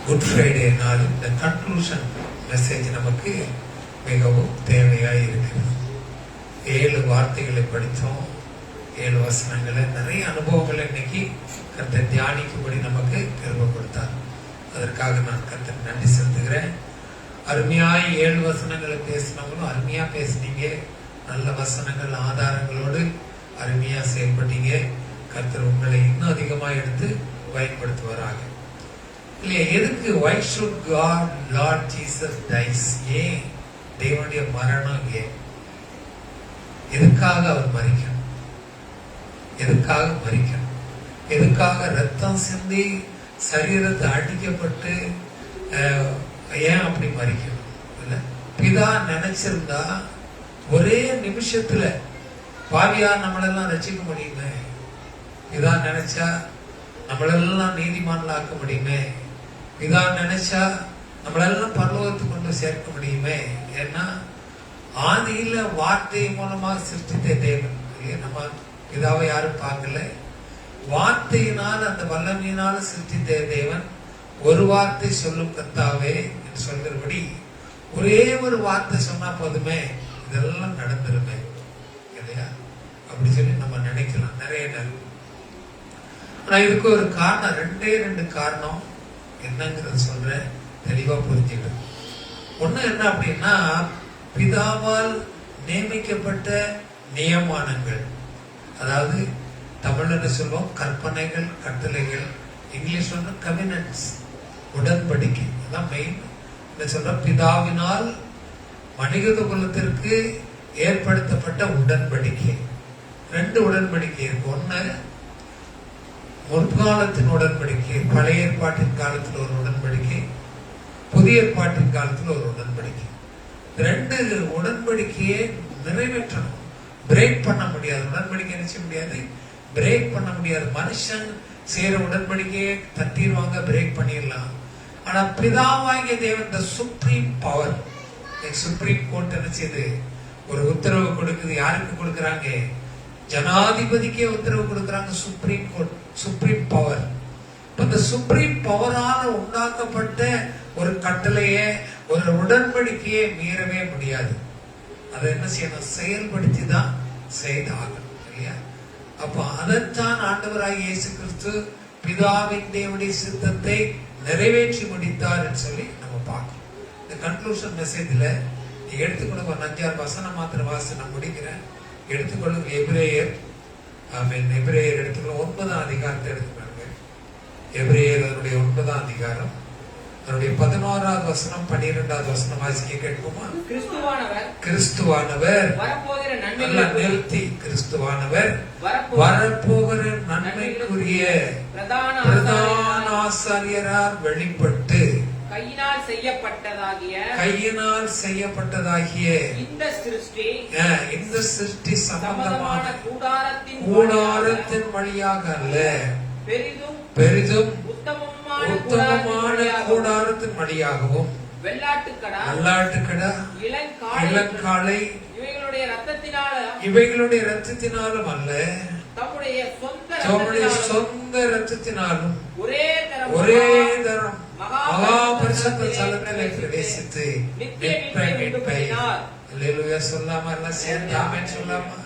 Good Friday நாள் இந்த conclusion message நமக்கு மிகவும் தேவையாக இருக்கிறது. 7 வார்த்தைகளை படித்தோம், 7 வசனங்களை, நிறைய அனுபவங்களை இன்னைக்கு கர்த்தர் தியானிக்கும்படி நமக்கு கிருபை கொடுத்தார். அதற்காக நான் கர்த்தர் நன்றி செலுத்துகிறேன். அருமையாய் 7 வசனங்களை பேசினவங்களும் அருமையா பேசினீங்க. நல்ல வசனங்கள் ஆதாரங்களோடு அருமையா செயல்பட்டீங்க. கர்த்தர் உங்களை இன்னும் அதிகமா எடுத்து பயன்படுத்துவாராக. இல்லையா? எதுக்கு why should God Lord Jesus dies? ஏன் தேவனுடைய மரணம்? ஏன் எதுக்காக அவர் மரிக்கணும்? எதுக்காக மரிக்கணும்? எதுக்காக ரத்தம் சிந்தி சரீரத்தை அடிக்கப்பட்டு ஏன் அப்படி மரிக்கணும்? இல்ல, பிதா நினைச்சிருந்தா ஒரே நிமிஷத்துல பாவியா நம்மளெல்லாம் ரசிக்க முடியுமே. பிதா நினைச்சா நம்மளெல்லாம் நீதிமான்களாக்க முடியுமே. பிதா நினைச்சா நம்மளெல்லாம் பரலோகத்துக்கு கொண்டு சேர்க்க முடியுமே. ஏன்னா ஆதியில வார்த்தை மூலமாக சிருஷ்டித்த தேவன். நம்ம பிதாவை யாரும் பார்க்கல. வார்த்தையினால், அந்த வல்லமையினால சிருஷ்டித்த தேவன் ஒரு வார்த்தை சொல்லும் கர்த்தாவே என்று சொல்கிறபடி ஒரே ஒரு வார்த்தை சொன்னா போதுமே, இதெல்லாம் நடந்துருமே இல்லையா? அப்படி சொல்லி நம்ம நினைக்கலாம் நிறைய நேரம். ஆனா இதுக்கு ஒரு காரணம், 2 காரணம் என்னங்கிறது சொல்றேன், தெளிவா புரிஞ்சுக்கணும். ஒண்ணு என்ன அப்படின்னா, பிதாவால் நியமிக்கப்பட்ட நியமானங்கள், அதாவது தமிழ்ல சொல்லுவோம் கற்பனைகள், கட்டளைகள், இங்கிலீஷ் ஒன்று கவினன்ஸ், உடன்படிக்கை. அதான் மெயின். என்ன சொல்ற, பிதாவினால் மனித குலத்திற்கு ஏற்படுத்தப்பட்ட உடன்படிக்கை. 2 உடன்படிக்கை இருக்கு. ஒண்ணு முற்காலத்தின் உடன்படிக்கை, பழைய ஏற்பாட்டின் காலத்தில் ஒரு உடன்படிக்கை, புதிய ஏற்பாட்டின் காலத்தில் ஒரு உடன்படிக்கை. 2 உடன்படிக்கையை நிறைவேற்றணும். பிரேக் பண்ண முடியாது. உடன்படிக்கை நினைச்ச முடியாது, பிரேக் பண்ண முடியாது. மனுஷன் செய்யற உடன்படிக்கையை தட்டிடுவாங்க, பிரேக் பண்ணிடலாம். ஆனா பிதாவாகிய தேவன், the supreme power, supreme court என்ன செய்யுது, ஒரு உத்தரவு கொடுக்குது. யாருக்கு கொடுக்கறாங்க? ஜனாதிபதிக்கே உத்தரவு கொடுக்கறாங்க. Supreme court, supreme power. இந்த சுப்ரீம் பவரால உண்டாக்கப்பட்ட ஒரு கட்டளைய, ஒரு உடன்படிக்கையை மீறவே முடியாது. அதை என்ன செய்யணும்? செயல்படுத்தி தான் செய்தாகணும் இல்லையா? அப்ப அதைத்தான் ஆண்டவராகிய இயேசு கிறிஸ்து பிதாவின் தேவனுடைய சித்தத்தை நிறைவேற்றி முடித்தார் என்று சொல்லி நம்ம பார்க்கணும். இந்த கன்க்ளூஷன் மெசேஜ்ல நீங்க எடுத்துக்கொள்ளுங்க. ஒரு 5-6 வசனம் மாத்திர வாசி நான் முடிக்கிறேன். எடுத்துக்கொள்ளுங்க. எபிரேயர், எபிரேயர் எடுத்துக்கொள்ள 9ஆம் அதிகாரத்தை எடுத்துக்கொள்ளுங்க. எபிரேயர் அதனுடைய 9ஆம் அதிகாரம், அதனுடைய 11வது வசனம், 12வது வசனம் வாசிக்க கேட்போமா? கிறிஸ்துவானவர் நல்லா நிறுத்தி, கிறிஸ்துவானவர் வரப்போகிற நன்மைக்குரிய பிரதான ஆசாரியரால் வெளிப்பட்டு கையினால் செய்யப்பட்டதாகிய இந்த சிருஷ்டி சம்பந்தமான கூடாரத்தின் வழியாக அல்ல, பெரிதும் உத்தமமான கூடாரத்தின் வழியாகவும், வெள்ளாட்டுக்கடா, இளங்காளை இவைகளுடைய ரத்தத்தினாலும் அல்ல, தம்முடைய சொந்த ரத்தத்தினாலும் ஒரே தரம் மகா பரிசுத்த ஸ்தலத்திலே பிரவேசித்து மீட்பை அல்லேலூயா சொல்லாம, எல்லாம் சேர்ந்து ஆமென் சொல்லாமா?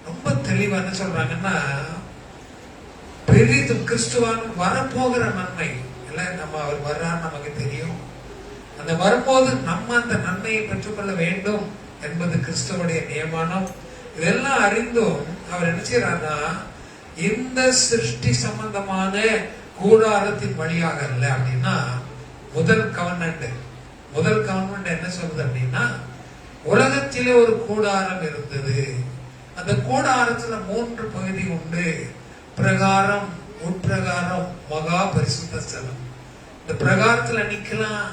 ரொம்ப தெளிவா என்ன சொல்றாங்கன்னா, பெரிதும் கிறிஸ்துவான் வரப்போகிற நன்மை இல்ல, நம்ம அவர் வர்றான்னு நமக்கு தெரியும். அந்த வரும்போது நம்ம அந்த நன்மையை பெற்றுக்கொள்ள வேண்டும் என்பது கிறிஸ்துவனுடைய நியமனம். இதெல்லாம் அறிந்தும் அவர் என்ன செய்யறாருன்னா, இந்த சிருஷ்டி சம்பந்தமான கூடாரத்தின் வழியாக அல்ல அப்படின்னா, முதல் கவர்மெண்ட் என்ன சொல்றது அப்படின்னா, உலகத்திலே ஒரு கூடாரம் இருந்தது. அந்த கூடாரத்துல 3 பகுதி உண்டு. பிரகாரம், உட்பிரகாரம், மகா பரிசுத்த ஸ்தலம். இந்த பிரகாரத்துல நிக்கலாம்,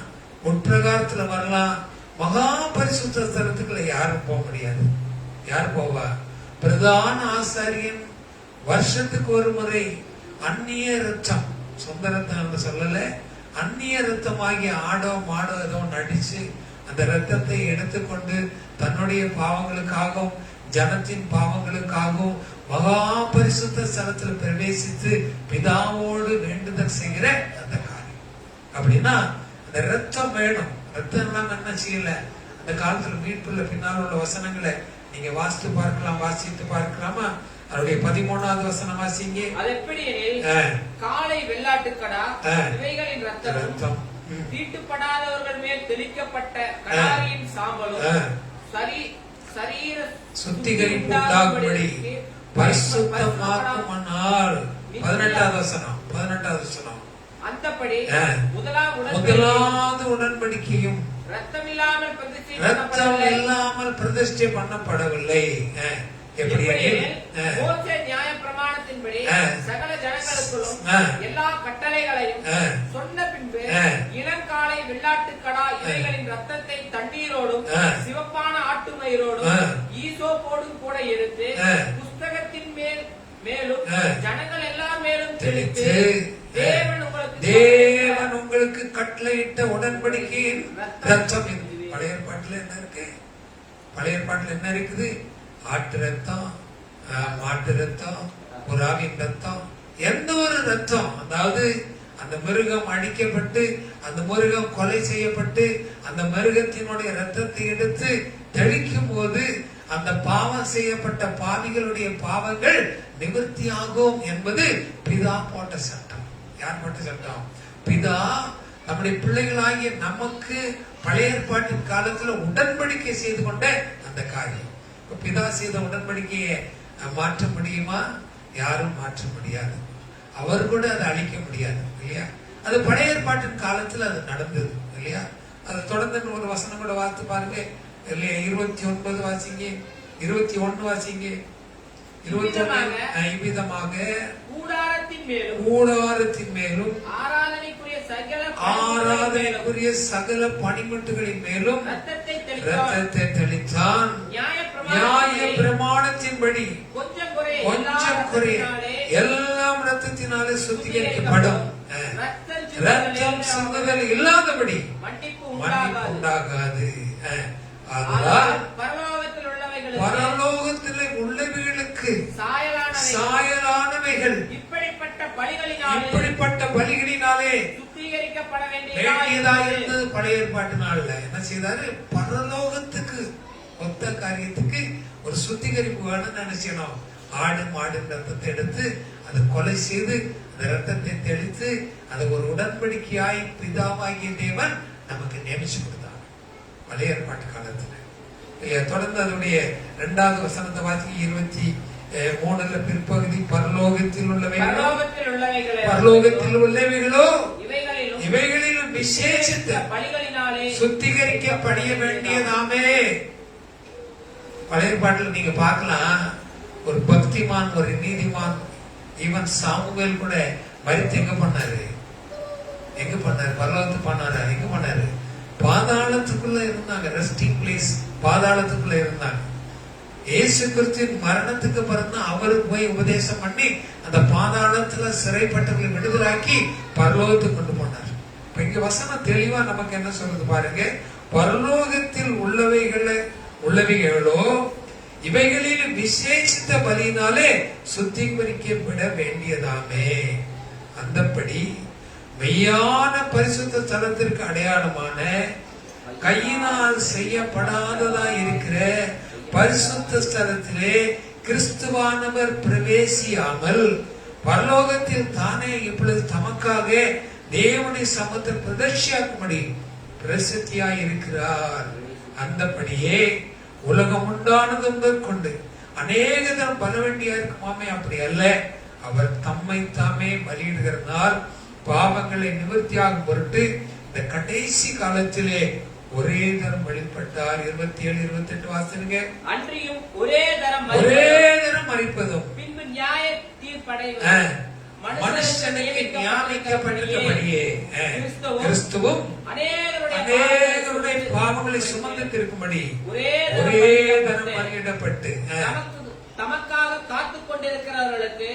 உட்பிரகாரத்துல வரலாம். மகா பரிசுத்த ஸ்தலத்துக்குள்ள யாரும் போக முடியாது. யார் போவா? பிரதான ஆசாரியன் வருஷத்துக்கு ஒரு முறை அந்நிய ரத்தம், சொந்த ரத்தம் சொல்லல, அந்நிய ரத்தமாகிய ஆடோ மாடோ ஏதோ நடிச்சு அந்த ரத்தத்தை எடுத்துக்கொண்டு தன்னுடைய பாவங்களுக்காகவும் ஜனத்தின் பாவங்களுக்காகவும் மகா பரிசுத்த ஸ்தலத்தில் பிரவேசித்து பிதாவோடு வேண்டுதல் செய்கிற அந்த காரியம். அப்படின்னா அந்த ரத்தம் வேணும். ரத்தம் இல்லாம என்ன செய்யல. அந்த காலத்துல மீட்புள்ள பின்னால் உள்ள வசனங்களை நீங்க வாசித்து பார்க்கலாமா? அவருடைய 13வது வசனம் வாசிங்க. அது எப்படி காளை வெள்ளாட்டுக்கடா இவைகளின் ரத்தம் தீட்டுப்படாதவர்கள் மேல் தெளிக்கப்பட்ட கடாரியின் சாம்பலும் சரீர சுத்திகரிப்பு உண்டாகும்படி பரிசுத்தமாக்குமானால். 18வது வசனம். அந்தபடி முதலாவது உடன்படிக்கையும் ரத்தம் இல்லாமல் பிரதிஷ்டை பண்ணப்படவில்லை. எப்படி நியாய பிரமாணத்தின்படி சகல ஜனங்களுக்குள்ளும் எல்லா கட்டளைகளையும் சொன்ன பின்பு இளங்காலை வெள்ளாட்டுக்கடா இவைகளின் ரத்தத்தை தண்ணீரோடும் சிவப்பான ஆட்டுமயிரோடும் ஈசோப்போடும் கூட எடுத்து புஸ்தகத்தின் மேலும் ஜனங்கள் எல்லார் மேலும் தெளித்து தேவன் உங்களுக்கு கட்டளையிட்ட உடன்படிக்கையின் ரத்தம் இது. பழைய ஏற்பாட்டுல என்ன இருக்கு? பழைய ஏற்பாட்டுல என்ன இருக்குது? ஆட்டு ரத்தம், மாட்டு ரத்தம், புறாவின் ரத்தம், எந்த ஒரு ரத்தம், அதாவது அந்த மிருகம் அடிக்கப்பட்டு அந்த மிருகம் கொலை செய்யப்பட்டு அந்த மிருகத்தினுடைய ரத்தத்தை எடுத்து தெளிக்கும் போது அந்த பாவம் செய்யப்பட்ட பாவிகளுடைய பாவங்கள் நிவர்த்தியாகும் என்பது பிதா போட்ட சட்டம். யார் போட்ட சட்டம்? பிதா நம்முடைய பிள்ளைகளாகிய நமக்கு பழைய ஏற்பாட்டின் காலத்துல உடன்படிக்கை செய்து கொண்ட அந்த காரியம். பிதா செய்த உடன்படிக்கையை மாற்ற முடியுமா? யாரும் மாற்ற முடியாது. அவர் கூட அதை அழிக்க முடியாது இல்லையா? அது பழைய ஏற்பாட்டின் காலத்துல அது நடந்தது இல்லையா? அது தொடர்ந்து ஒரு வசனம் கூட வாசித்து பாருங்க இல்லையா? 29 வாசிங்க, 21 வாசிங்க. 21 இவ்விதமாக கூடாரத்தின் மேலும் ஆராதனைக்குரிய சகல பணிமுட்டுகளின் மேலும் ரத்தத்தை தெளித்தான். நியாய பிரமாணத்தின்படி கொஞ்சம் குறைய எல்லாம் ரத்தத்தினாலே சுத்திகரிக்கப்படும். ரத்தம் சிந்துதல் இல்லாதபடி மன்னிப்பு உண்டாகாது. பரலோகத்தில் உள்ளவைகளுக்கு சாயலானவைகள் இப்படிப்பட்ட பலிகளினாலே வேண்டியதா இருந்தது. பழைய ஏற்பாட்டு நாள்ல என்ன செய்தாரு? பரலோகத்துக்கு ஒத்த காரியத்துக்கு ஒரு சுத்திகரிப்பு வேணும்னு நினைச்சணும். ஆடு மாடு ரத்தத்தை எடுத்து அதை கொலை செய்து அந்த ரத்தத்தை தெளித்து அதை ஒரு உடன்படிக்கையாய் பிதாவாகிய தேவன் நமக்கு நியமிச்சு கொடுத்தார் பழைய ஏற்பாட்டு காலத்துல. தொடர்ந்து அதனுடைய 2வது வசனத்தை வாசி 23 பிற்பகுதி. பரலோகத்தில் உள்ளவைகளோ இவைகளிலும் விசேஷித்த சுத்திகரிக்கப்பட வேண்டியதாமே. பழைய ஏற்பாட்டில் நீங்க பார்க்கலாம், ஒரு பக்திமான், ஒரு நீதிமான், ஈவன் சாமுவேல் கூட மரித்து எங்க பண்ணாரு? பரலோகத்து பண்ணாரு. எங்க பண்ணாரு? பாதாளத்துக்குள்ள இருந்தாங்க. ரெஸ்டிங் பிளேஸ் பாதாளத்துக்குள்ள இருந்தாங்க. இயேசு கிறிஸ்துவின் மரணத்துக்கு பிறகு அவருக்கு போய் உபதேசம் பண்ணி அந்த பாதாளத்துல சிறைப்பட்டவர்களை விடுதலாக்கி பரலோகத்துக்கு கொண்டு போனார். இப்ப இங்க வசனம் தெளிவா நமக்கு என்ன சொல்றது பாருங்க. பரலோகத்தில் உள்ளவைகளோ இவைகளில் விசேஷித்த பலியினாலே சுத்திகரிக்கப்பட வேண்டியதாமே. அந்தப்படி மெய்யான பரிசுத்த ஸ்தலத்திற்கு அடையாளமான கையினால் செய்யப்படாததா இருக்கிற பரிசுத்த ஸ்தலத்திலே கிறிஸ்துவானவர் பிரவேசியாமல் பரலோகத்தில் தானே இப்பொழுது தமக்காக தேவனுடைய சமூகத்தை பிரதர்ஷியாக்கும்படி பிரசித்தியாய் இருக்கிறார். அந்தபடியே உலகம் உண்டானது முதற்கொண்டு அநேக தரம் பல வேண்டியா இருக்குமாமே. அப்படி அல்ல, அவர் தம்மை தாமே பலியிடுகிறதால் பாவங்களை நிவர்த்தியாகும் பொருட்டு இந்த கடைசி காலத்திலே ஒரே தரம் வெளிப்பட்டார். 27, 28 வாசிங்க. அன்றியும் ஒரே தரம் மரிப்பதும் பின்பு நியாய தீர்ப்படைவது மனுஷனுக்கு நியமிக்கப்பட்டபடியே கிறிஸ்துவும் அநேகருடைய பாவங்களை சுமந்து தீர்க்கும்படி ஒரே தரம் பலியிடப்பட்டு தமக்காக காத்துக் கொண்டிருக்கிறவர்களுக்கு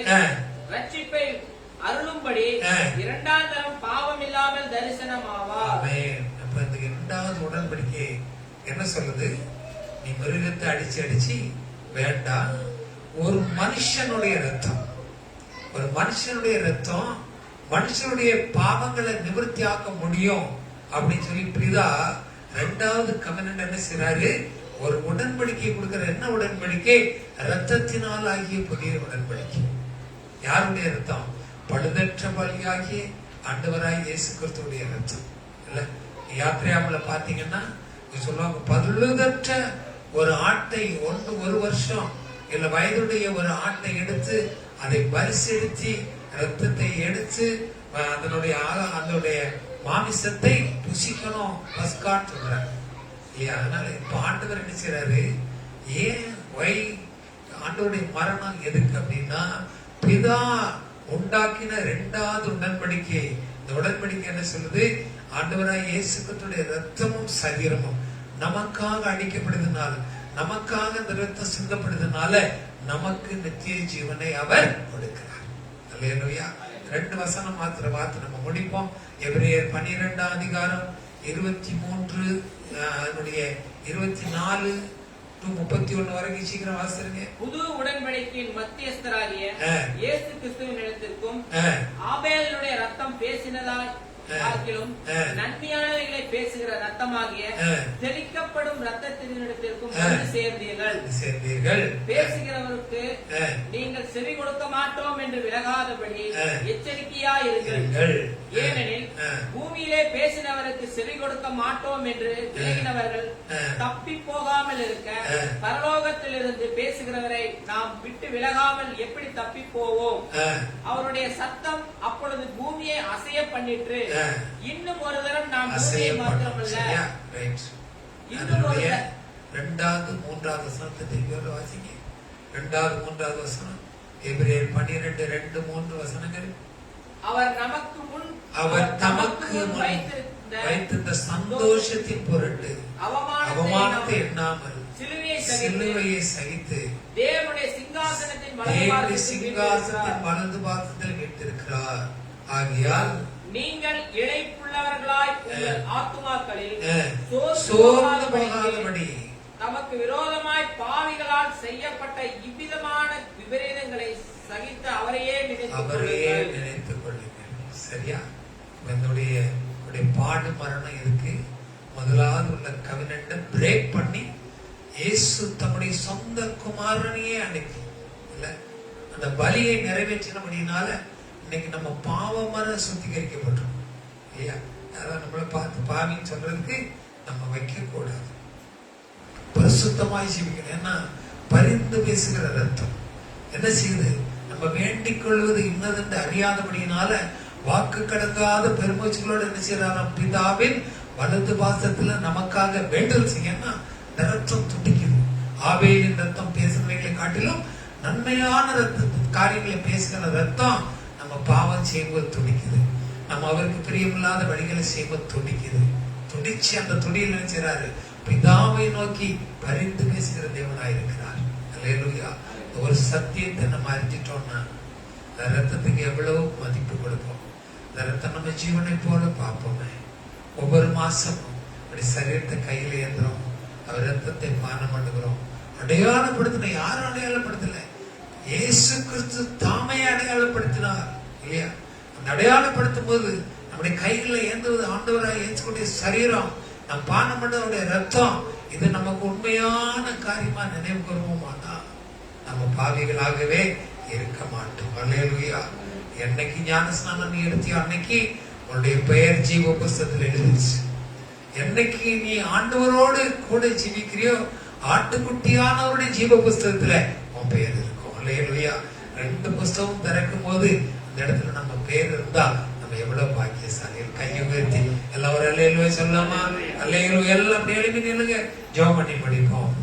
ரட்சிப்பை அருளும்படி 2ஆம் தரம் பாவம் இல்லாமல் தரிசனமாவார். அப்ப இந்த 2வது உடன்படிக்கை என்ன சொல்லுது? நீ மிருகத்தை அடிச்சு வேண்டாம். ஒரு மனுஷனுடைய ரத்தம் மனுஷனுடைய பாவங்களை நிவர்த்தியாக்க முடியும் அப்படின்னு சொல்லி பிதா ரெண்டாவது கவர்னன்ட் என்ன செய்றாரு? ஒரு உடன்படிக்கை கொடுக்கிற. என்ன உடன்படிக்கை? ரத்தத்தினால் ஆகிய புதிய உடன்படிக்கை. யாருடைய ரத்தம்? பழுதற்ற பலியாகிய ஆண்டவராய் இயேசு கிறிஸ்துவுடைய ரத்தம். இல்ல யாத்திரையாமல பாத்தீங்கன்னா சொல்லுவாங்க, பழுதற்ற ஒரு ஆட்டை ஒரு வருஷம் இல்ல வயதுடைய ஒரு ஆட்டை எடுத்து அதை பரிசெடுத்து ரத்தத்தை எடுத்து அதனுடைய மாமிசத்தை புசிக்கணும் பஸ்கான்னு சொல்றாங்க இல்லையா? அதனால இப்ப ஆண்டவர் என்ன செய்யறாரு? ஆண்டவருடைய மரணம் எதுக்கு அப்படின்னா, பிதா உண்டாக்கின இரண்டாவது உடன்படிக்கை. இந்த உடன்படிக்கை என்ன சொல்லுது? ஆண்டவராய் இயேசு கிறிஸ்துவின் ரத்தமும் சரீரமும் நமக்காக அடிக்கப்படுவதனால, நமக்காக அந்த ரத்தம் சிந்தப்படுவதனால நமக்கு நித்திய ஜீவனை அவர் கொடுக்கிறார். அல்லேலூயா. 2 வசனம் மாத்திர வார்த்தை நம்ம முடிப்போம். எபிரேயர் 12ஆம் அதிகாரம் 23 24 to 31 வரைக்கும் சீக்கிரம் வாசிருங்க. புது உடன்படிக்கையின் மத்தியஸ்தராகிய இயேசு கிறிஸ்துவின் இடத்திற்கும் ஆபேலுடைய ரத்தம் பேசினதாய் பார்க்கிலும் நன்மையானவைகளை பேசுகிற ரத்தமாகிய தெளிக்கப்படும் ரத்தத்தினிடத்திற்கும் வந்து சேர்ந்தீர்கள். பேசுகிறவருக்கு நீங்கள் செவி கொடுக்க மாட்டோம் என்று விலகாதபடி எச்சரிக்கையாயிருங்கள். ஏனெனில் பூமியிலே பேசினவருக்கு செவி கொடுக்க மாட்டோம் என்று விலகினவர்கள் தப்பி போகாமல் இருக்க, பரலோகத்திலிருந்து பேசுகிறவரை நாம் விட்டு விலகாமல் எப்படி தப்பி போவோம்? அவருடைய சத்தம் அப்பொழுது பூமியை அசைய பண்ணிற்று. இன்னும் ஒரு தரம் நாம் பூமியை மாத்திரமல்ல, இன்னும் ஒரு இரண்டாவது மூன்றாவது வசனத்தை திருப்பி வாசிங்க. 2வது 3வது வசனம் எபிரேயர் 12 2 3 வசனங்கள். அவர் தமக்கு முன் வைத்திருந்த சந்தோஷத்தின் பொருட்டு அவமானத்தை எண்ணாமல் சிலுவையை சகித்து தேவனுடைய சிங்காசனத்தின் வலது பாகத்தில் வீற்றிருக்கிறார். ஆகையால் நீங்கள் இளைப்புள்ளவர்களாய் உங்கள் ஆத்துமாக்களில் சோர்ந்து போகாதபடி நமக்கு விரோதமாய் பாவிகளால் செய்யப்பட்ட இவ்விதமான விபரீதங்களை சகித்த அவரையே நினைத்துக் கொள்ளுங்கள். சரியா? என்னுடைய பாடு மரணம் இருக்கு. முதலாவது உள்ள கவினண்ட பிரேக் பண்ணி இயேசு தம்முடைய சொந்த குமாரனையே அனுப்பி இல்ல அந்த பலியை நிறைவேற்றினபடினால இன்னைக்கு நம்ம பாவமான சுத்திகரிக்கப்பட்டோம் இல்லையா? அதான் நம்மளை பார்த்து பாவின்னு சொல்றதுக்கு நம்ம வைக்க கூடாது. பரிசுத்தமாய் ஜீவிக்கணும். ஏன்னா பரிந்து பேசுகிற ரத்தம் என்ன செய்யுது? நம்ம வேண்டிக் கொள்வது இன்னதென்று அறியாதபடியினால வாக்கு கடங்காத பெருமூச்சுகளோடு என்ன செய்யறாராம்? பிதாவின் வலது பாசத்துல நமக்காக வேண்டல் செய்யனா இந்த ரத்தம் துடிக்குது. ஆபேலின் ரத்தம் பேசுறவைகளை காட்டிலும் நன்மையான காரியங்களை பேசுகிற ரத்தம் நம்ம பாவம் செய்வது துடிக்குது. நம்ம அவருக்கு பிரியமில்லாத வழிகளை செய்வது துடிக்குது. துடிச்சு அந்த துடியில் நினைச்சாரு பிதாவை நோக்கி பரிந்து பேசுகிற தேவனாயிருக்கிறார். அல்லேலூயா. ஒரு சத்தியத்தை நம்ம அறிஞ்சிட்டோம்னா இந்த ரத்தத்துக்கு எவ்வளவு மதிப்பு கொடுப்போம். இந்த ரத்தம் நம்ம ஜீவனை போல பார்ப்போமே. ஒவ்வொரு மாசமும் அப்படி சரீரத்தை கையில ஏந்துறோம். அவர் ரத்தத்தை பானம் பண்ணுகிறோம். அடையாளப்படுத்தின யாரும் அடையாளப்படுத்தல, இயேசு கிறிஸ்து தாமே அடையாளப்படுத்தினார் இல்லையா? அந்த அடையாளப்படுத்தும் போது நம்முடைய கைகளை ஏந்துவது ஆண்டவராய் ஏற்றுக்கூடிய சரீரம், நம் பானம் பண்ணவருடைய ரத்தம், இது நமக்கு உண்மையான காரியமா நினைவு கூறுவோமானா நம்ம பாவிகளாகவே இருக்க மாட்டோம். அல்லேலூயா. என்னைக்கு ஞானஸ்நானம் நீ எடுத்தியோ அன்னைக்கு உன்னுடைய பெயர் ஜீவ புஸ்தகத்தில் எழுதிச்சு. என்னைக்கு நீ ஆண்டவரோடு கூட ஜீவிக்கிறியோ ஆட்டுக்குட்டியானவருடைய ஜீவ புஸ்தகத்துல உன் பெயர் இருக்கும். அல்லேலூயா. 2 புஸ்தகம் திறக்கும் போது அந்த இடத்துல நம்ம பேர் இருந்தா நம்ம எவ்வளவு பாக்கியசாலி. கையை உயர்த்தி எல்லாரும் அல்லேலூயா சொல்லாமா? அல்லேலூயா. எல்லாம் அப்படி எழுப்பி நில்லுங்க, ஜெபம் பண்ணி படிப்போம்.